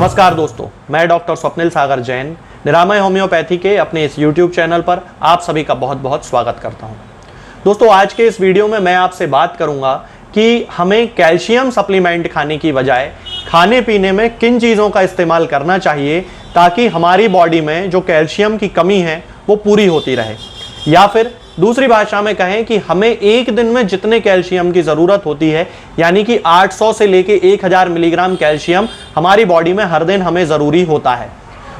नमस्कार दोस्तों, मैं डॉक्टर स्वप्निल सागर जैन निरामय होम्योपैथी के अपने इस YouTube चैनल पर आप सभी का बहुत बहुत स्वागत करता हूं। दोस्तों, आज के इस वीडियो में मैं आपसे बात करूंगा कि हमें कैल्शियम सप्लीमेंट खाने की बजाय खाने पीने में किन चीज़ों का इस्तेमाल करना चाहिए ताकि हमारी बॉडी में जो कैल्शियम की कमी है वो पूरी होती रहे, या फिर दूसरी भाषा में कहें कि हमें एक दिन में जितने कैल्शियम की ज़रूरत होती है, यानी कि 800 से लेके 1000 मिलीग्राम कैल्शियम हमारी बॉडी में हर दिन हमें ज़रूरी होता है।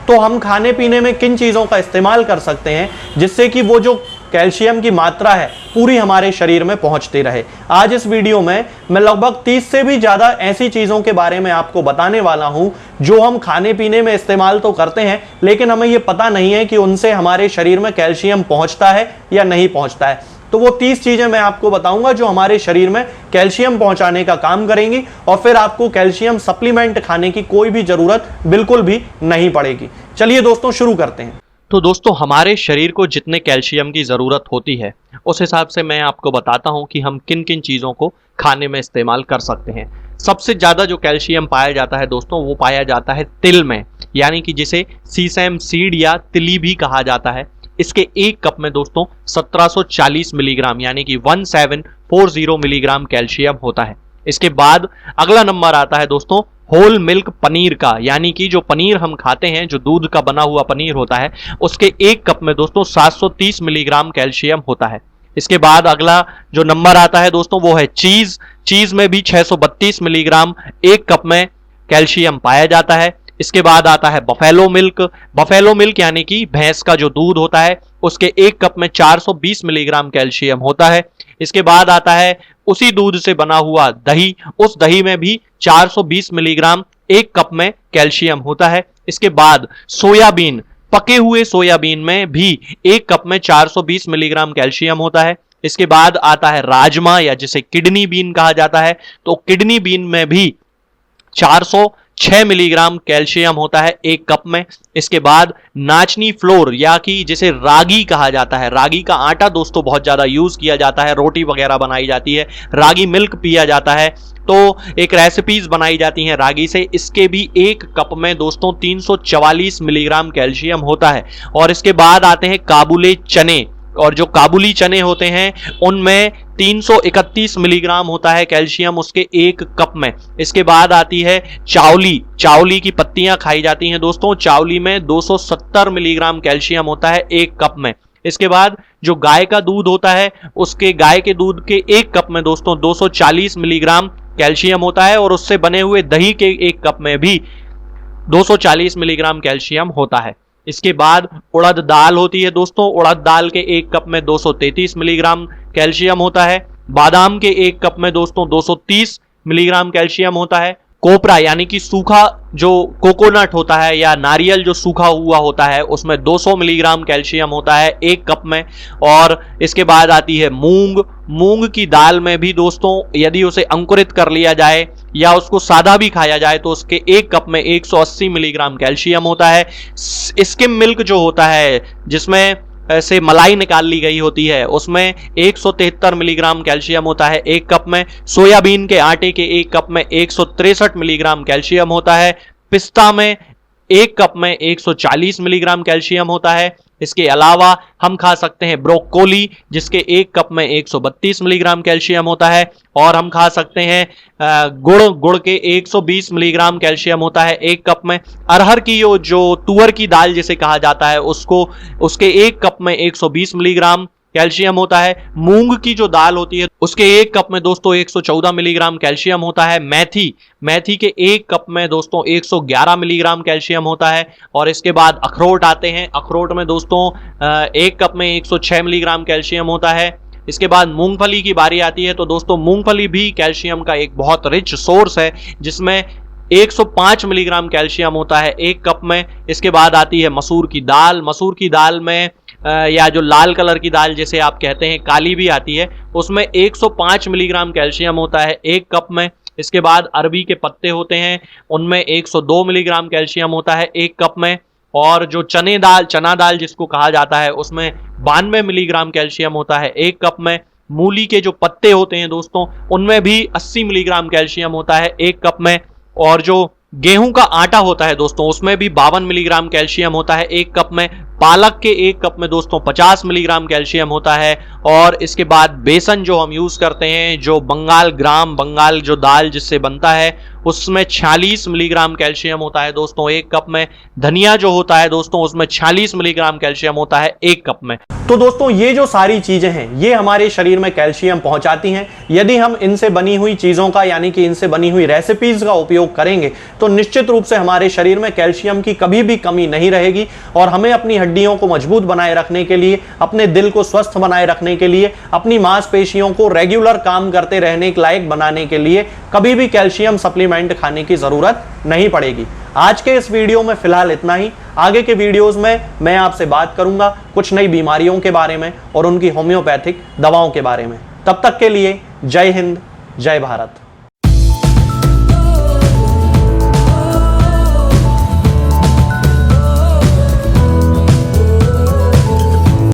तो हम खाने पीने में किन चीज़ों का इस्तेमाल कर सकते हैं जिससे कि वो जो कैल्शियम की मात्रा है पूरी हमारे शरीर में पहुंचती रहे। आज इस वीडियो में मैं लगभग 30 से भी ज़्यादा ऐसी चीज़ों के बारे में आपको बताने वाला हूं जो हम खाने पीने में इस्तेमाल तो करते हैं, लेकिन हमें ये पता नहीं है कि उनसे हमारे शरीर में कैल्शियम पहुंचता है या नहीं पहुंचता है। तो वो 30 चीज़ें मैं आपको बताऊंगा जो हमारे शरीर में कैल्शियम पहुंचाने का काम करेंगी, और फिर आपको कैल्शियम सप्लीमेंट खाने की कोई भी ज़रूरत बिल्कुल भी नहीं पड़ेगी। चलिए दोस्तों, शुरू करते हैं। तो दोस्तों, हमारे शरीर को जितने कैल्शियम की ज़रूरत होती है उस हिसाब से मैं आपको बताता हूं कि हम किन किन चीज़ों को खाने में इस्तेमाल कर सकते हैं। सबसे ज़्यादा जो कैल्शियम पाया जाता है दोस्तों, वो पाया जाता है तिल में, यानी कि जिसे सीसैम सीड या तिली भी कहा जाता है। इसके एक कप में दोस्तों 1740 मिलीग्राम यानी कि 1740 मिलीग्राम कैल्शियम होता है। इसके बाद अगला नंबर आता है दोस्तों होल मिल्क पनीर का, यानी कि जो पनीर हम खाते हैं, जो दूध का बना हुआ पनीर होता है, उसके एक कप में दोस्तों 730 मिलीग्राम कैल्शियम होता है। इसके बाद अगला जो नंबर आता है दोस्तों वो है चीज। चीज में भी 632 मिलीग्राम एक कप में कैल्शियम पाया जाता है। इसके बाद आता है बफेलो मिल्क। बफेलो मिल्क यानी कि भैंस का जो दूध होता है, उसके एक कप में 420 मिलीग्राम कैल्शियम होता है। इसके बाद आता है उसी दूध से बना हुआ दही। उस दही में भी 420 मिलीग्राम एक कप में कैल्शियम होता है। इसके बाद सोयाबीन, पके हुए सोयाबीन में भी एक कप में 420 मिलीग्राम कैल्शियम होता है। इसके बाद आता है राजमा या जिसे किडनी बीन कहा जाता है, तो किडनी बीन में भी 406 मिलीग्राम कैल्शियम होता है एक कप में। इसके बाद नाचनी फ्लोर या कि जिसे रागी कहा जाता है, रागी का आटा दोस्तों बहुत ज्यादा यूज किया जाता है, रोटी वगैरह बनाई जाती है, रागी मिल्क पिया जाता है, तो एक रेसिपीज बनाई जाती हैं रागी से। इसके भी एक कप में दोस्तों 344 मिलीग्राम कैल्शियम होता है। और इसके बाद आते हैं काबुली चने, और जो काबुली चने होते हैं उनमें 331 मिलीग्राम होता है कैल्शियम उसके एक कप में। इसके बाद आती है चावली। चावली की पत्तियां खाई जाती हैं दोस्तों, चावली में 270 मिलीग्राम कैल्शियम होता है एक कप में। इसके बाद जो गाय का दूध होता है, उसके गाय के दूध के एक कप में दोस्तों 240 मिलीग्राम कैल्शियम होता है, और उससे बने हुए दही के एक कप में भी 240 मिलीग्राम कैल्शियम होता है। इसके बाद उड़द दाल होती है दोस्तों, उड़द दाल के एक कप में 233 मिलीग्राम कैल्शियम होता है। बादाम के एक कप में दोस्तों 230 मिलीग्राम कैल्शियम होता है। कोपरा यानी कि सूखा जो कोकोनट होता है या नारियल जो सूखा हुआ होता है, उसमें 200 मिलीग्राम कैल्शियम होता है एक कप में। और इसके बाद आती है मूंग। मूंग की दाल में भी दोस्तों यदि उसे अंकुरित कर लिया जाए या उसको सादा भी खाया जाए तो उसके एक कप में 180 मिलीग्राम कैल्शियम होता है। स्किम मिल्क जो होता है, जिसमें से मलाई निकाल ली गई होती है, उसमें 173 मिलीग्राम कैल्शियम होता है एक कप में। सोयाबीन के आटे के एक कप में 163 मिलीग्राम कैल्शियम होता है। पिस्ता में एक कप में 140 मिलीग्राम कैल्शियम होता है। इसके अलावा हम खा सकते हैं ब्रोकोली, जिसके एक कप में 132 मिलीग्राम कैल्शियम होता है। और हम खा सकते हैं गुड़ के 120 मिलीग्राम कैल्शियम होता है एक कप में। अरहर की जो तुअर की दाल जिसे कहा जाता है, उसके एक कप में 120 मिलीग्राम कैल्शियम होता है। मूंग की जो दाल होती है उसके एक कप में दोस्तों 114 मिलीग्राम कैल्शियम होता है। मेथी के एक कप में दोस्तों 111 मिलीग्राम कैल्शियम होता है। और इसके बाद अखरोट आते हैं। अखरोट में दोस्तों एक कप में 106 मिलीग्राम कैल्शियम होता है। इसके बाद मूंगफली की बारी आती है, तो दोस्तों मूंगफली भी कैल्शियम का एक बहुत रिच सोर्स है, जिसमें 105 मिलीग्राम कैल्शियम होता है एक कप में। इसके बाद आती है मसूर की दाल। मसूर की दाल में या जो लाल कलर की दाल जिसे आप कहते हैं, काली भी आती है, उसमें 105 मिलीग्राम कैल्शियम होता है एक कप में। इसके बाद अरबी के पत्ते होते हैं, उनमें 102 मिलीग्राम कैल्शियम होता है एक कप में। और जो चना दाल जिसको कहा जाता है, उसमें 92 मिलीग्राम कैल्शियम होता है एक कप में। मूली के जो पत्ते होते हैं दोस्तों, उनमें भी 80 मिलीग्राम कैल्शियम होता है एक कप में। और जो गेहूं का आटा होता है दोस्तों, उसमें भी 52 मिलीग्राम कैल्शियम होता है एक कप में। पालक के एक कप में दोस्तों 50 मिलीग्राम कैल्शियम होता है। और इसके बाद बेसन जो हम यूज करते हैं, जो बंगाल जो दाल जिससे बनता है, उसमें 46 मिलीग्राम कैल्शियम होता है दोस्तों एक कप में। धनिया जो होता है दोस्तों, उसमें 46 मिलीग्राम कैल्शियम होता है एक कप में। तो दोस्तों ये जो सारी चीजें हैं ये हमारे शरीर में कैल्शियम पहुंचाती हैं। यदि हम इनसे बनी हुई चीजों का यानी कि इनसे बनी हुई रेसिपीज का उपयोग करेंगे तो निश्चित रूप से हमारे शरीर में कैल्शियम की कभी भी कमी नहीं रहेगी। और हमें अपनी हड्डियों को मजबूत बनाए रखने के लिए, अपने दिल को स्वस्थ बनाए रखने के लिए, अपनी मांसपेशियों को रेगुलर काम करते रहने के लायक बनाने के लिए कभी भी कैल्शियम सप्लीमेंट खाने की जरूरत नहीं पड़ेगी। आज के इस वीडियो में फिलहाल इतना ही। आगे के वीडियोस में मैं आपसे बात करूंगा कुछ नई बीमारियों के बारे में और उनकी होम्योपैथिक दवाओं के बारे में। तब तक के लिए जय हिंद, जय भारत।